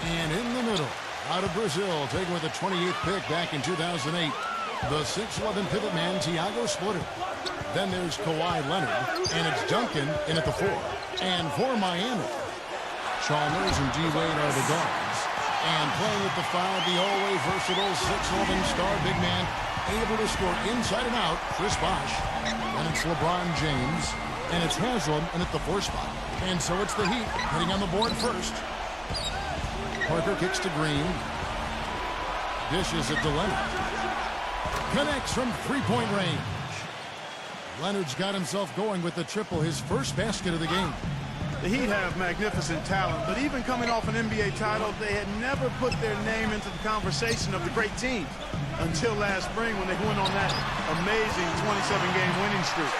And in the middle, out of Brazil, taken with the 28th pick back in 2008, the 6'11" pivot man, Thiago Splitter. Then there's Kawhi Leonard, and it's Duncan in at the 4. And for Miami, Chalmers and D-Wade are the guards. And playing with the 5, the always versatile 6'11" star big man, able to score inside and out, Chris Bosh. And it's LeBron James, and it's Haslam in at the 4 spot. And so it's the Heat hitting on the board first. Parker kicks to Green. Dishes it to Leonard. Connects from three-point range. Leonard's got himself going with the triple, his first basket of the game. The Heat have magnificent talent, but even coming off an NBA title, they had never put their name into the conversation of the great teams until last spring when they went on that amazing 27-game winning streak.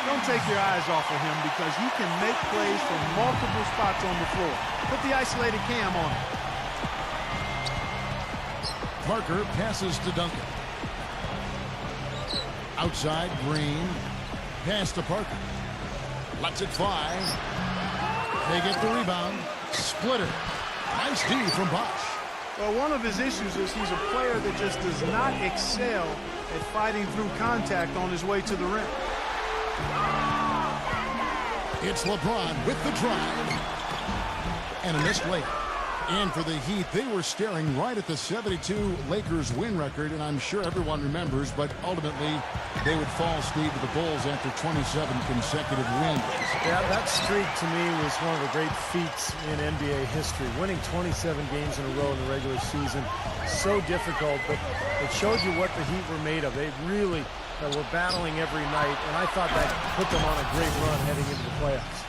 Don't take your eyes off of him because he can make plays from multiple spots on the floor. Put the isolated cam on him. Parker passes to Duncan. Outside, Green. Pass to Parker. Lets it fly. They get the rebound. Splitter. Nice D from Bosh. Well, one of his issues is he's a player that just does not excel at fighting through contact on his way to the rim. It's LeBron with the drive. And a missed layup. And for the Heat, they were staring right at the 72 Lakers win record, and I'm sure everyone remembers, but ultimately they would fall, Steve, to the Bulls after 27 consecutive wins. Yeah, that streak to me was one of the great feats in NBA history. Winning 27 games in a row in the regular season, so difficult, but it showed you what the Heat were made of. They really were battling every night, and I thought that put them on a great run heading into the playoffs.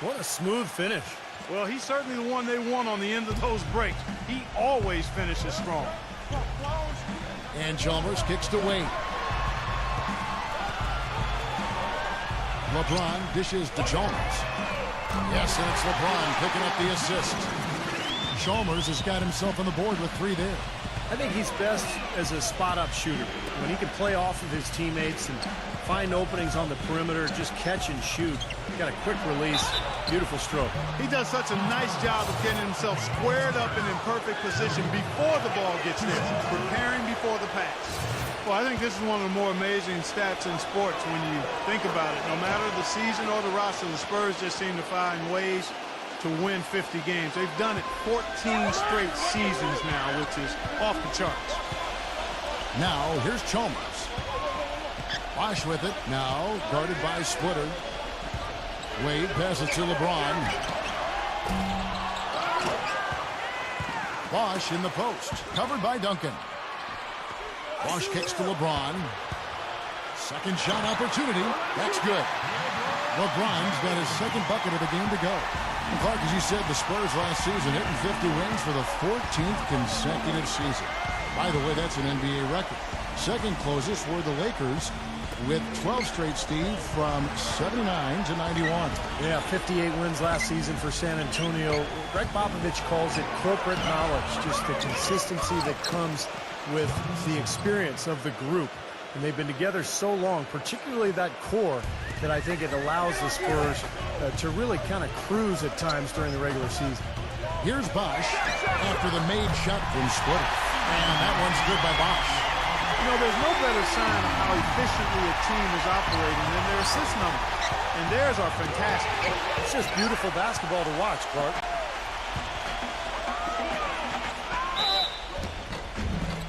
What a smooth finish. Well, he's certainly the one they want on the end of those breaks. He always finishes strong. And Chalmers kicks to Wade. LeBron dishes to Chalmers. Yes, and it's LeBron picking up the assist. Chalmers has got himself on the board with 3 there. I think he's best as a spot-up shooter. When he can play off of his teammates and find openings on the perimeter, just catch and shoot. Got a quick release. Beautiful stroke. He does such a nice job of getting himself squared up and in perfect position before the ball gets there, preparing before the pass. Well, I think this is one of the more amazing stats in sports when you think about it. No matter the season or the roster, the Spurs just seem to find ways to win 50 games. They've done it 14 straight seasons now, which is off the charts. Now, here's Chalmers. Bosh with it. Now, guarded by Splitter. Wade passes to LeBron. Bosh in the post. Covered by Duncan. Bosh kicks to LeBron. Second shot opportunity. That's good. LeBron's got his second bucket of the game to go. And Clark, as you said, the Spurs last season hitting 50 wins for the 14th consecutive season. By the way, that's an NBA record. Second closest were the Lakers with 12 straight, Steve, from 79 to 91. Yeah, 58 wins last season for San Antonio. Greg Popovich calls it corporate knowledge, just the consistency that comes with the experience of the group. And they've been together so long, particularly that core, that I think it allows the Spurs to really kind of cruise at times during the regular season. Here's Bosh after the made shot from Splitter. And that one's good by Bosh. You know, there's no better sign of how efficiently a team is operating than their assist numbers. And theirs are fantastic. It's just beautiful basketball to watch, Clark.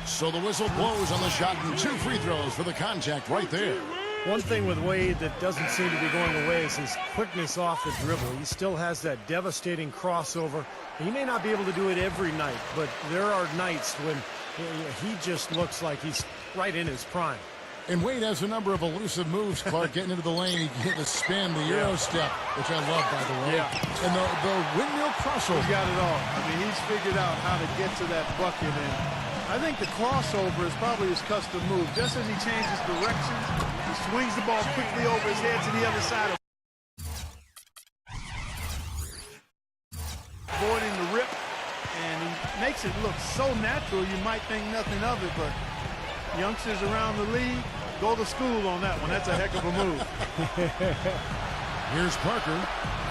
So the whistle blows on the shot and 2 free throws for the contact right there. One thing with Wade that doesn't seem to be going away is his quickness off the dribble. He still has that devastating crossover. He may not be able to do it every night, but there are nights when he just looks like he's right in his prime. And Wade has a number of elusive moves, Clark, getting into the lane. He can hit the spin, the Euro step, which I love, by the way. Yeah. And the windmill crossover. He's got it all. I mean, he's figured out how to get to that bucket. And I think the crossover is probably his custom move. Just as he changes directions, he swings the ball quickly over his head to the other side. Avoiding the rip. And he makes it look so natural you might think nothing of it, but youngsters around the league go to school on that one. That's a heck of a move. Here's Parker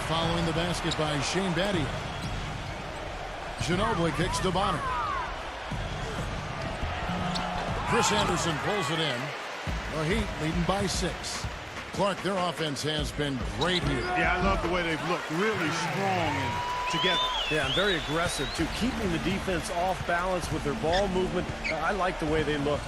following the basket by Shane Battier. Ginobili kicks to Bonner. Chris Anderson pulls it in. The Heat leading by 6. Clark, their offense has been great here. Yeah, I love the way they've looked. Really strong and together. Yeah, and very aggressive, too. Keeping the defense off balance with their ball movement. I like the way they look.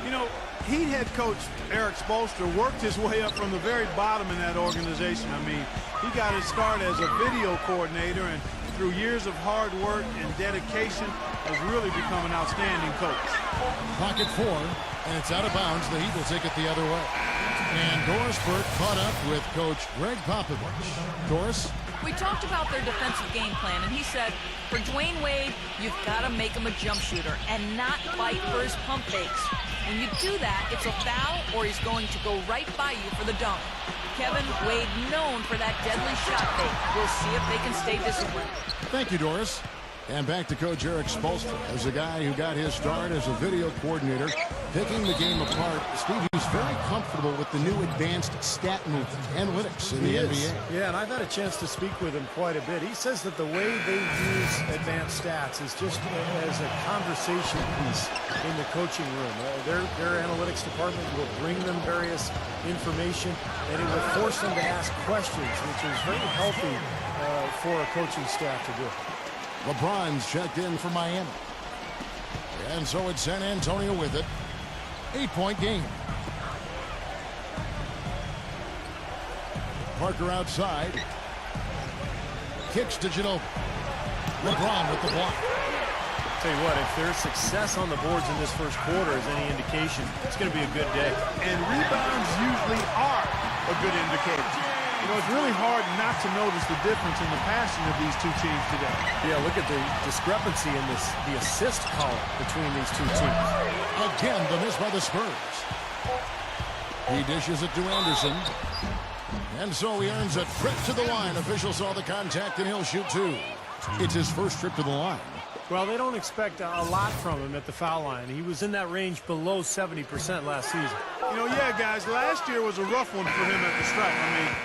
You know, Heat head coach Eric Spoelstra worked his way up from the very bottom in that organization. I mean, he got his start as a video coordinator, and through years of hard work and dedication has really become an outstanding coach. Pocket 4, and it's out of bounds. The Heat will take it the other way. And Doris Burke caught up with Coach Greg Popovich. Doris? We talked about their defensive game plan, and he said, for Dwayne Wade, you've got to make him a jump shooter and not fight for his pump fakes. When you do that, it's a foul, or he's going to go right by you for the dunk. Kevin Wade known for that deadly shot fake. We'll see if they can stay disciplined. Thank you, Doris. And back to Coach Eric Spoelstra. As a guy who got his start as a video coordinator, picking the game apart, Steve, he's very comfortable with the new advanced stat movement, analytics in the NBA. Yeah, and I've had a chance to speak with him quite a bit. He says that the way they use advanced stats is just as a conversation piece in the coaching room. Their analytics department will bring them various information, and it will force them to ask questions, which is very healthy for a coaching staff to do. LeBron's checked in for Miami. And so it's San Antonio with it. 8-point game. Parker outside. Kicks to Ginobili. LeBron with the block. Tell you what, if there's success on the boards in this first quarter is any indication, it's going to be a good day. And rebounds usually are a good indicator. You know, it's really hard not to notice the difference in the passing of these two teams today. Yeah, look at the discrepancy in the assist column between these two teams. Again, the miss by the Spurs. He dishes it to Anderson. And so he earns a trip to the line. Officials saw the contact, and he'll shoot 2. It's his first trip to the line. Well, they don't expect a lot from him at the foul line. He was in that range below 70% last season. You know, yeah, guys, last year was a rough one for him at the stripe. I mean,